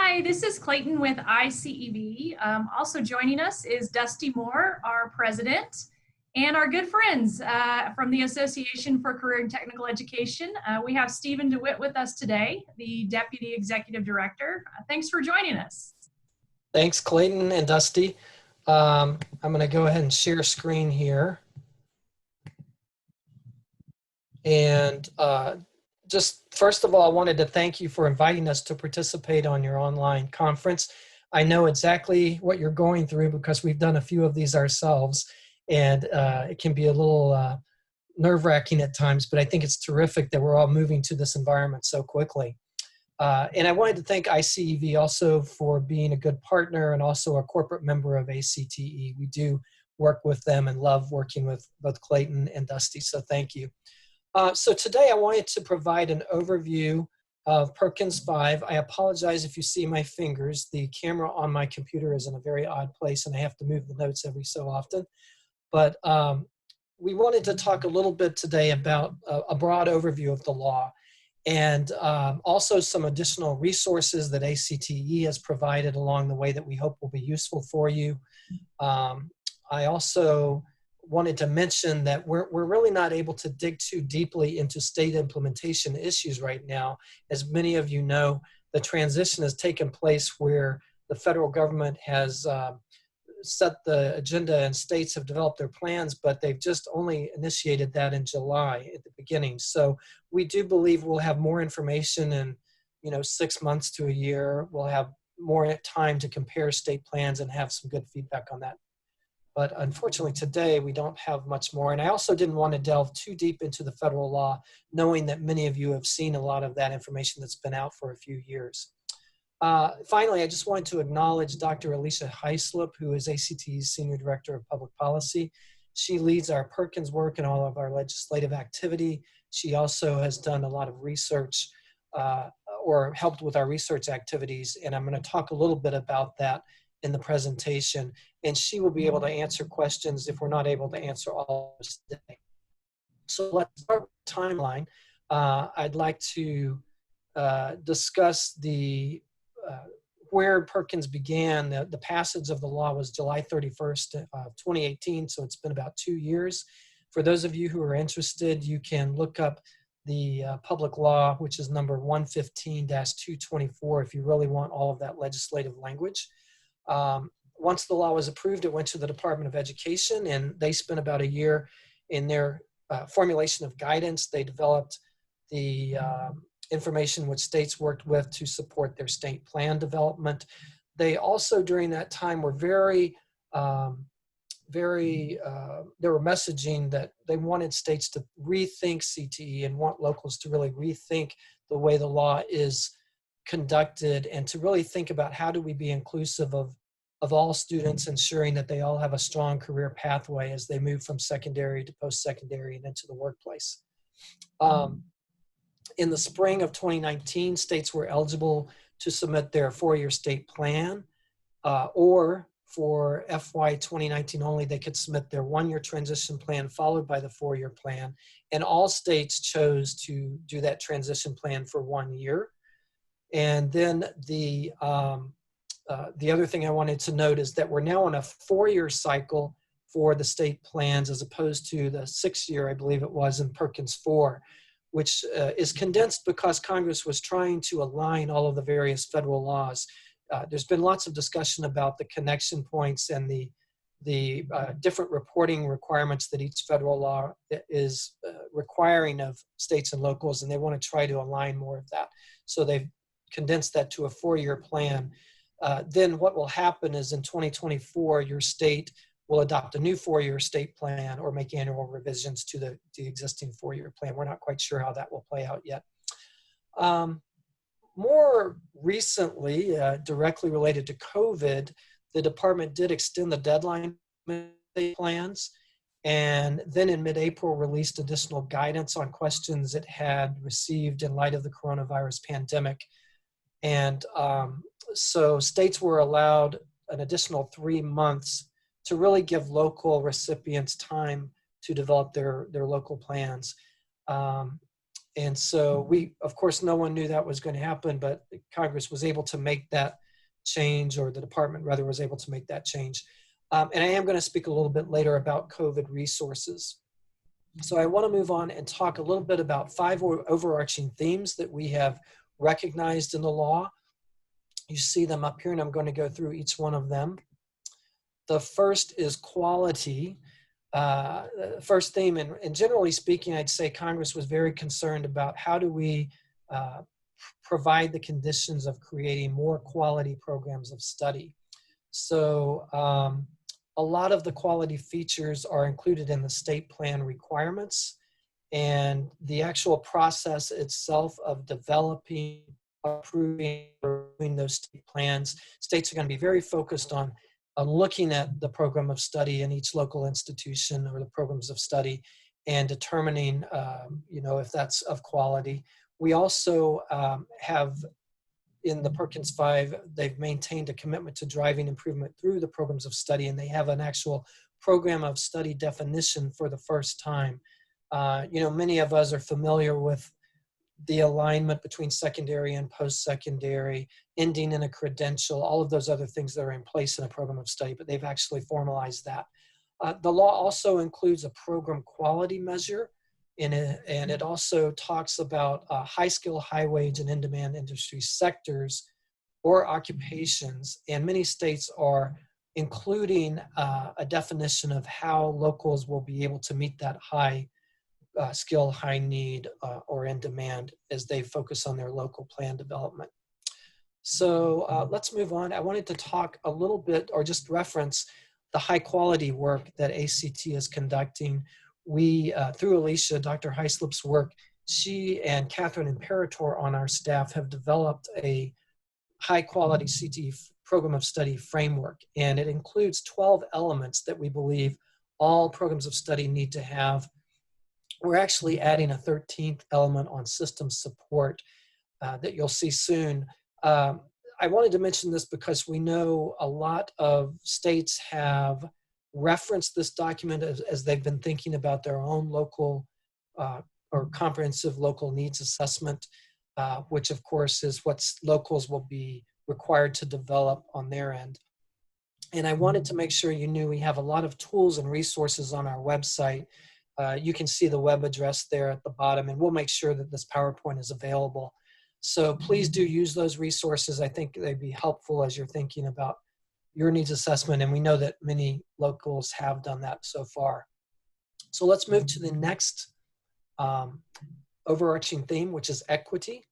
Hi, this is Clayton with ICEV. Also joining us is Dusty Moore, our president, and our good friends from the Association for Career and Technical Education. We have Stephen DeWitt with us today, the Deputy Executive Director. Thanks for joining us. Thanks, Clayton and Dusty. I'm going to go ahead and share screen here. And just first of all, I wanted to thank you for inviting us to participate on your online conference. I know exactly what you're going through because we've done a few of these ourselves, and it can be a little nerve-wracking at times, but I think it's terrific that we're all moving to this environment so quickly. And I wanted to thank ICEV also for being a good partner and also a corporate member of ACTE. We do work with them and love working with both Clayton and Dusty, so thank you. So today I wanted to provide an overview of Perkins V. I apologize if you see my fingers. The camera on my computer is in a very odd place and I have to move the notes every so often. But we wanted to talk a little bit today about a broad overview of the law and also some additional resources that ACTE has provided along the way that we hope will be useful for you. I also wanted to mention that we're really not able to dig too deeply into state implementation issues right now. As many of you know, the transition has taken place where the federal government has set the agenda and states have developed their plans, but they've just only initiated that in July at the beginning. So we do believe we'll have more information in 6 months to a year. We'll have more time to compare state plans and have some good feedback on that. But unfortunately today we don't have much more. And I also didn't want to delve too deep into the federal law, knowing that many of you have seen a lot of that information that's been out for a few years. Finally, I just wanted to acknowledge Dr. Alicia Heislip, who is ACTE's Senior Director of Public Policy. She leads our Perkins work and all of our legislative activity. She also has done a lot of research or helped with our research activities. And I'm going to talk a little bit about that in the presentation, and she will be able to answer questions if we're not able to answer all of them today. So let's start with the timeline. I'd like to discuss the where Perkins began. The passage of the law was July 31st, 2018, so it's been about 2 years. For those of you who are interested, you can look up the public law, which is number 115-224, if you really want all of that legislative language. Once the law was approved, it went to the Department of Education, and they spent about a year in their formulation of guidance. They developed the information which states worked with to support their state plan development. They also, during that time, were they were messaging that they wanted states to rethink CTE and want locals to really rethink the way the law is conducted and to really think about how do we be inclusive of all students, ensuring that they all have a strong career pathway as they move from secondary to post-secondary and into the workplace. In the spring of 2019, states were eligible to submit their 4-year state plan, or for FY 2019 only, they could submit their 1-year transition plan followed by the 4-year plan. And all states chose to do that transition plan for 1 year. And then the other thing I wanted to note is that we're now on a 4-year cycle for the state plans as opposed to the 6-year, I believe it was, in Perkins IV, which is condensed because Congress was trying to align all of the various federal laws. There's been lots of discussion about the connection points and the different reporting requirements that each federal law is requiring of states and locals, and they want to try to align more of that. So they've condensed that to a 4-year plan. Then what will happen is in 2024, your state will adopt a new 4-year state plan or make annual revisions to the existing 4-year plan. We're not quite sure how that will play out yet. More recently, directly related to COVID, the department did extend the deadline plans, and then in mid-April released additional guidance on questions it had received in light of the coronavirus pandemic. And so states were allowed an additional 3 months to really give local recipients time to develop their local plans. And so of course, no one knew that was going to happen, but Congress was able to make that change, or the department rather was able to make that change. And I am going to speak a little bit later about COVID resources. So I want to move on and talk a little bit about 5 overarching themes that we have recognized in the law. You see them up here, and I'm going to go through each one of them. The first is quality. First theme, and generally speaking, I'd say Congress was very concerned about how do we provide the conditions of creating more quality programs of study. So a lot of the quality features are included in the state plan requirements, and the actual process itself of developing, approving those state plans, states are going to be very focused on looking at the program of study in each local institution, or the programs of study, and determining, if that's of quality. We also have, in the Perkins V, they've maintained a commitment to driving improvement through the programs of study, and they have an actual program of study definition for the first time. Many of us are familiar with the alignment between secondary and post-secondary, ending in a credential, all of those other things that are in place in a program of study, but they've actually formalized that. The law also includes a program quality measure, and it also talks about high skill, high wage, and in-demand industry sectors or occupations, and many states are including a definition of how locals will be able to meet that high skill, high need, or in demand as they focus on their local plan development. So let's move on. I wanted to talk a little bit, or just reference, the high quality work that ACT is conducting. We, through Alicia, Dr. Heislip's work, she and Catherine Imperator on our staff have developed a high quality CTE program of study framework, and it includes 12 elements that we believe all programs of study need to have. We're actually adding a 13th element on system support that you'll see soon. I wanted to mention this because we know a lot of states have referenced this document as they've been thinking about their own local or comprehensive local needs assessment, which of course is what locals will be required to develop on their end. And I wanted to make sure you knew we have a lot of tools and resources on our website. You can see the web address there at the bottom, and we'll make sure that this PowerPoint is available. So please do use those resources. I think they'd be helpful as you're thinking about your needs assessment, and we know that many locals have done that so far. So let's move to the next overarching theme, which is equity.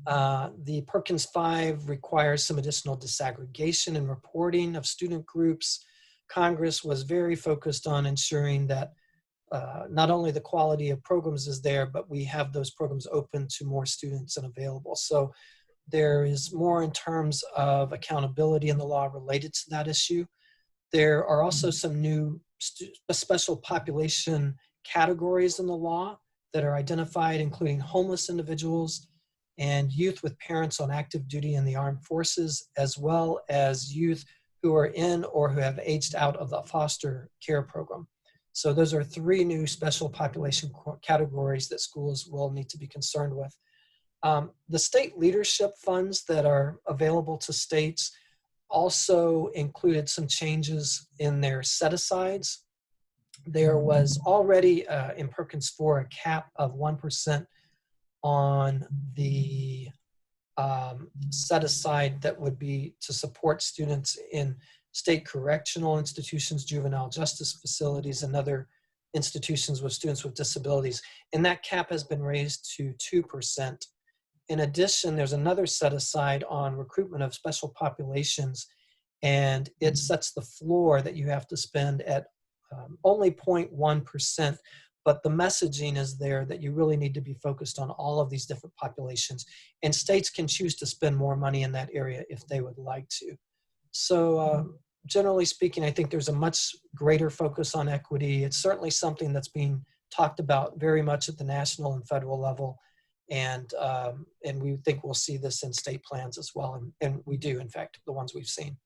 The Perkins V requires some additional disaggregation and reporting of student groups. Congress was very focused on ensuring that not only the quality of programs is there, but we have those programs open to more students and available. So there is more in terms of accountability in the law related to that issue. There are also some new special population categories in the law that are identified, including homeless individuals and youth with parents on active duty in the armed forces, as well as youth who are in or who have aged out of the foster care program. So those are 3 new special population categories that schools will need to be concerned with. The state leadership funds that are available to states also included some changes in their set-asides. There was already in Perkins 4 a cap of 1% on the set aside that would be to support students in state correctional institutions, juvenile justice facilities, and other institutions with students with disabilities. And that cap has been raised to 2%. In addition, there's another set aside on recruitment of special populations, and it sets the floor that you have to spend at only 0.1%. But the messaging is there that you really need to be focused on all of these different populations. And states can choose to spend more money in that area if they would like to. So generally speaking, I think there's a much greater focus on equity. It's certainly something that's being talked about very much at the national and federal level. And we think we'll see this in state plans as well. And we do, in fact, the ones we've seen.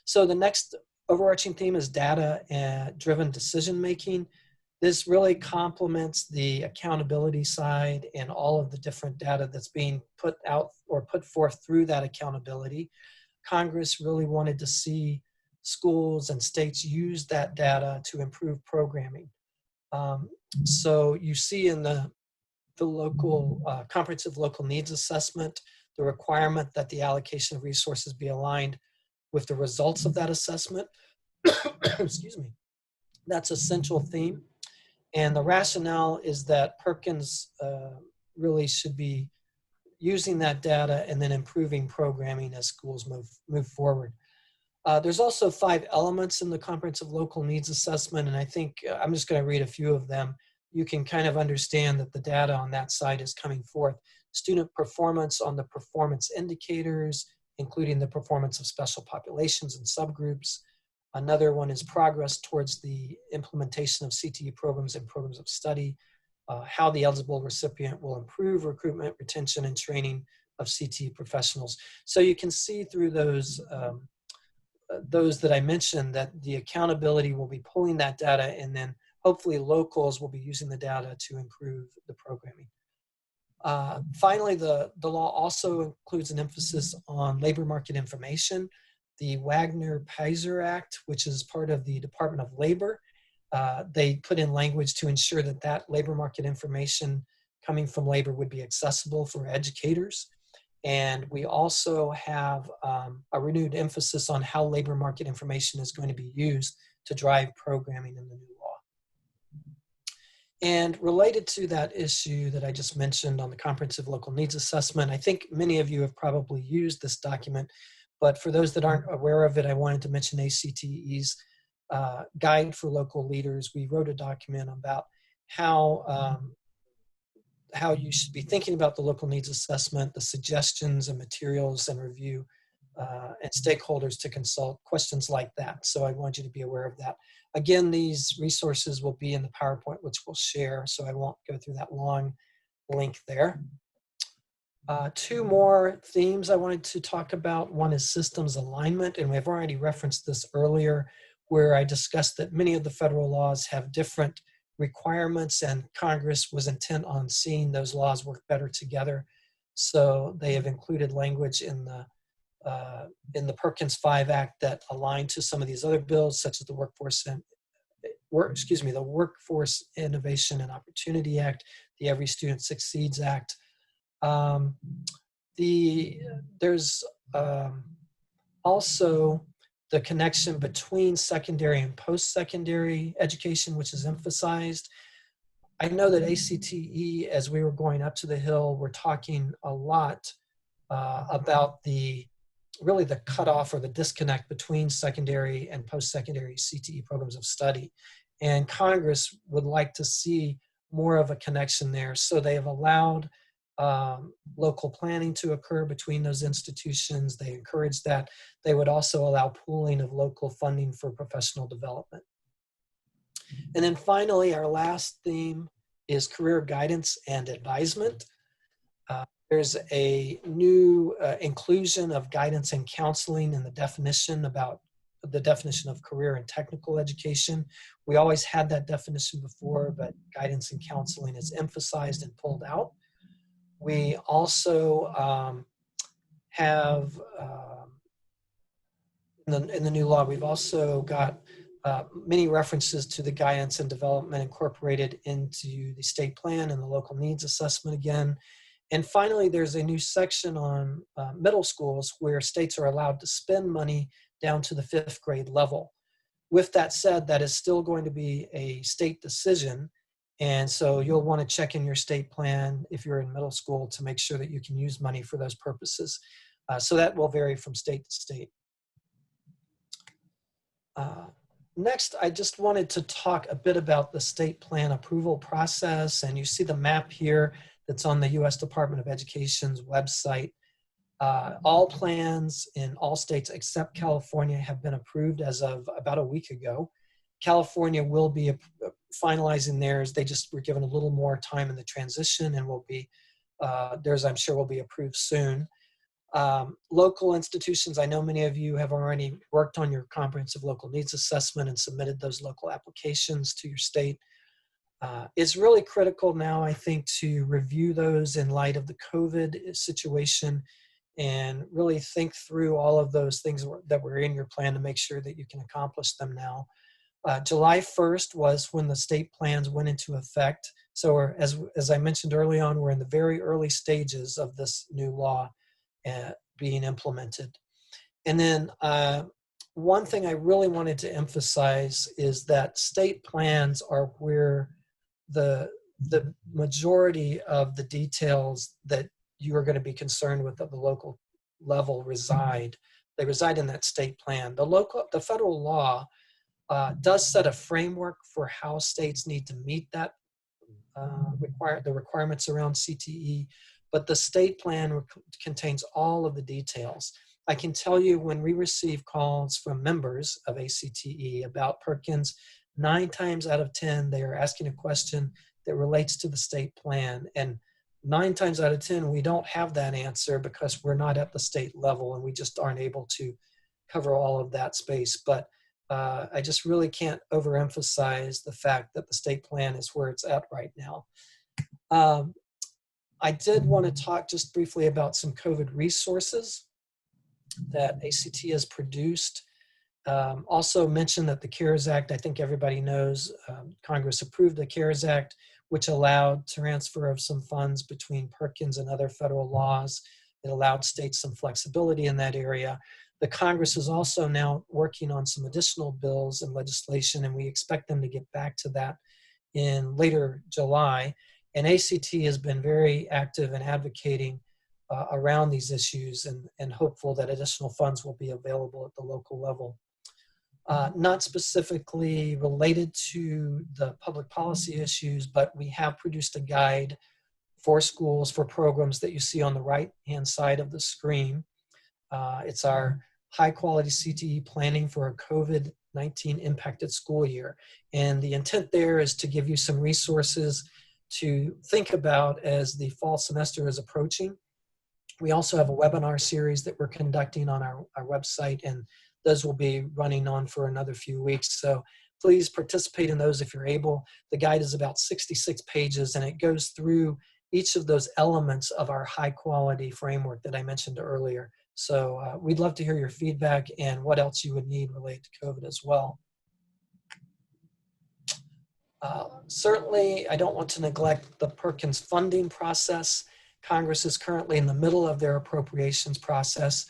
So the next overarching theme is data-driven decision-making. This really complements the accountability side and all of the different data that's being put out or put forth through that accountability. Congress really wanted to see schools and states use that data to improve programming. So you see in the local comprehensive local needs assessment, the requirement that the allocation of resources be aligned with the results of that assessment. Excuse me. That's a central theme. And the rationale is that Perkins really should be using that data and then improving programming as schools move forward. There's also 5 elements in the comprehensive local needs assessment, and I think I'm just going to read a few of them. You can kind of understand that the data on that side is coming forth. Student performance on the performance indicators, including the performance of special populations and subgroups. Another one is progress towards the implementation of CTE programs and programs of study, how the eligible recipient will improve recruitment, retention, and training of CTE professionals. So you can see through those that I mentioned that the accountability will be pulling that data, and then hopefully locals will be using the data to improve the programming. Finally, the law also includes an emphasis on labor market information. The Wagner-Peiser Act, which is part of the Department of Labor, they put in language to ensure that that labor market information coming from labor would be accessible for educators. And we also have a renewed emphasis on how labor market information is going to be used to drive programming in the new law. And related to that issue that I just mentioned on the comprehensive local needs assessment, I think many of you have probably used this document, but for those that aren't aware of it, I wanted to mention ACTE's Guide for Local Leaders. We wrote a document about how you should be thinking about the local needs assessment, the suggestions and materials and review, and stakeholders to consult, questions like that. So I want you to be aware of that. Again, these resources will be in the PowerPoint, which we'll share, so I won't go through that long link there. 2 more themes I wanted to talk about. One is systems alignment, and we've already referenced this earlier, where I discussed that many of the federal laws have different requirements, and Congress was intent on seeing those laws work better together. So they have included language in the Perkins V Act that align to some of these other bills, such as the Workforce Innovation and Opportunity Act, the Every Student Succeeds Act. There's also the connection between secondary and post-secondary education, which is emphasized. I know that ACTE, as we were going up to the Hill, we're talking a lot about really the cutoff or the disconnect between secondary and post-secondary CTE programs of study. And Congress would like to see more of a connection there. So they have allowed local planning to occur between those institutions. They encourage that. They would also allow pooling of local funding for professional development. And then finally, our last theme is career guidance and advisement. There's a new inclusion of guidance and counseling in the definition of career and technical education. We always had that definition before, but guidance and counseling is emphasized and pulled out. We also have, in the new law, we've also got many references to the guidance and development incorporated into the state plan and the local needs assessment again. And finally, there's a new section on middle schools where states are allowed to spend money down to the 5th grade level. With that said, that is still going to be a state decision. And so you'll want to check in your state plan if you're in middle school to make sure that you can use money for those purposes. So that will vary from state to state. Next, I just wanted to talk a bit about the state plan approval process. And you see the map here that's on the U.S. Department of Education's website. All plans in all states except California have been approved as of about a week ago. California will be finalizing theirs. They just were given a little more time in the transition, and will be, theirs I'm sure will be approved soon. Local institutions, I know many of you have already worked on your comprehensive local needs assessment and submitted those local applications to your state. It's really critical now, I think, to review those in light of the COVID situation and really think through all of those things that were in your plan to make sure that you can accomplish them now. July 1st was when the state plans went into effect. So as I mentioned early on, we're in the very early stages of this new law being implemented. And then one thing I really wanted to emphasize is that state plans are where the majority of the details that you are going to be concerned with at the local level reside. They reside in that state plan. The federal law does set a framework for how states need to meet that the requirements around CTE, but the state plan contains all of the details. I can tell you when we receive calls from members of ACTE about Perkins, 9 times out of 10, they are asking a question that relates to the state plan. And 9 times out of 10, we don't have that answer because we're not at the state level and we just aren't able to cover all of that space. But I just really can't overemphasize the fact that the state plan is where it's at right now. I did want to talk just briefly about some COVID resources that ACT has produced. Also mention that the CARES Act, I think everybody knows, Congress approved the CARES Act, which allowed transfer of some funds between Perkins and other federal laws. It allowed states some flexibility in that area. The Congress is also now working on some additional bills and legislation, and we expect them to get back to that in later July. And ACT has been very active in advocating around these issues and hopeful that additional funds will be available at the local level. Not specifically related to the public policy issues, but we have produced a guide for schools for programs that you see on the right-hand side of the screen. It's our high-quality CTE planning for a COVID-19 impacted school year. And the intent there is to give you some resources to think about as the fall semester is approaching. We also have a webinar series that we're conducting on our website, and those will be running on for another few weeks. So please participate in those if you're able. The guide is about 66 pages, and it goes through each of those elements of our high-quality framework that I mentioned earlier. So we'd love to hear your feedback and what else you would need related to COVID as well. Certainly, I don't want to neglect the Perkins funding process. Congress is currently in the middle of their appropriations process.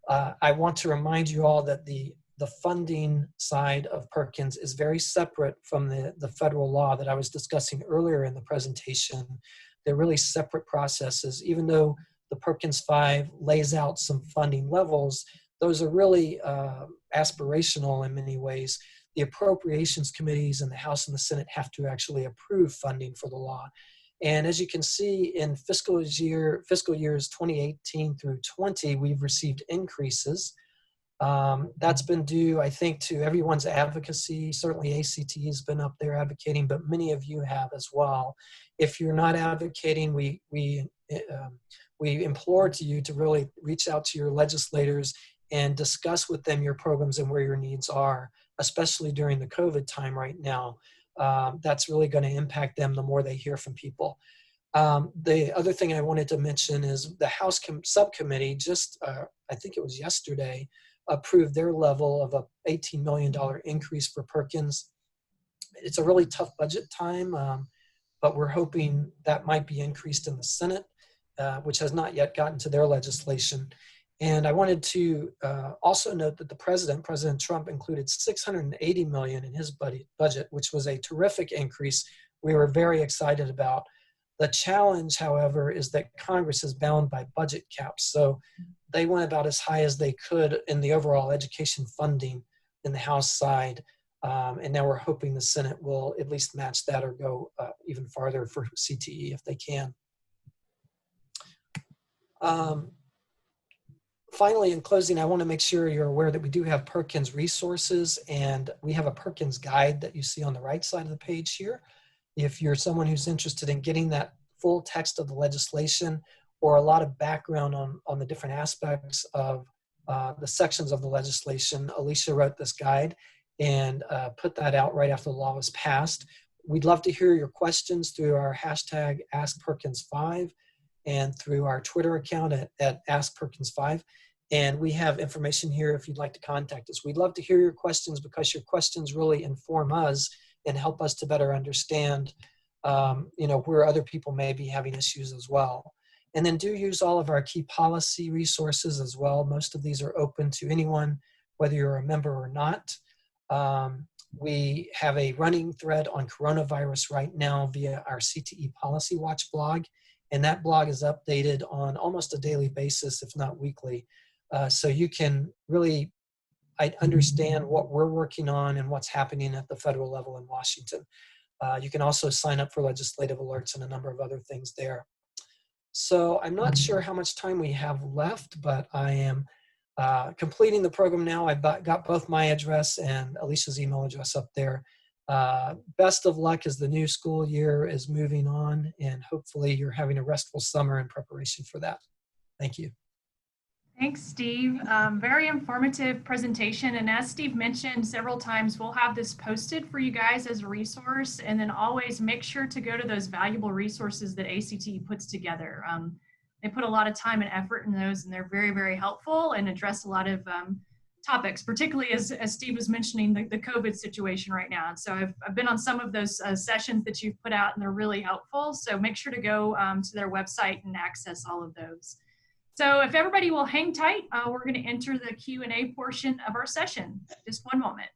I want to remind you all that the funding side of Perkins is very separate from the federal law that I was discussing earlier in the presentation. They're really separate processes. Even though the Perkins V lays out some funding levels, those are really aspirational in many ways. The appropriations committees in the House and the Senate have to actually approve funding for the law. And as you can see in fiscal years 2018 through 20, we've received increases. That's been due, I think, to everyone's advocacy. Certainly ACT has been up there advocating, but many of you have as well. If you're not advocating, we implore to you to really reach out to your legislators and discuss with them your programs and where your needs are, especially during the COVID time right now. That's really going to impact them the more they hear from people. The other thing I wanted to mention is the House subcommittee just, I think it was yesterday, approved their level of a $18 million increase for Perkins. It's a really tough budget time, but we're hoping that might be increased in the Senate, which has not yet gotten to their legislation. And I wanted to also note that President Trump, included $680 million in his budget, which was a terrific increase we were very excited about. The challenge, however, is that Congress is bound by budget caps. So they went about as high as they could in the overall education funding in the House side. And now we're hoping the Senate will at least match that or go even farther for CTE if they can. Finally, in closing, I want to make sure you're aware that we do have Perkins Resources, and we have a Perkins guide that you see on the right side of the page here. If you're someone who's interested in getting that full text of the legislation or a lot of background on the different aspects of the sections of the legislation, Alicia wrote this guide and put that out right after the law was passed. We'd love to hear your questions through our hashtag AskPerkins5 and through our Twitter account at AskPerkins5. And we have information here if you'd like to contact us. We'd love to hear your questions because your questions really inform us and help us to better understand where other people may be having issues as well. And then do use all of our key policy resources as well. Most of these are open to anyone, whether you're a member or not. We have a running thread on coronavirus right now via our CTE Policy Watch blog, and that blog is updated on almost a daily basis, if not weekly. So you can really understand what we're working on and what's happening at the federal level in Washington. You can also sign up for legislative alerts and a number of other things there. So I'm not sure how much time we have left, but I am completing the program now. I've got both my address and Alicia's email address up there. Best of luck as the new school year is moving on, and hopefully you're having a restful summer in preparation for that. Thank you. Thanks, Steve. Very informative presentation. And as Steve mentioned several times, we'll have this posted for you guys as a resource. And then always make sure to go to those valuable resources that ACT puts together. They put a lot of time and effort in those, and they're very, very helpful and address a lot of topics, particularly as Steve was mentioning the COVID situation right now. And so I've been on some of those sessions that you've put out, and they're really helpful. So make sure to go to their website and access all of those. So if everybody will hang tight, we're going to enter the Q&A portion of our session. Just one moment.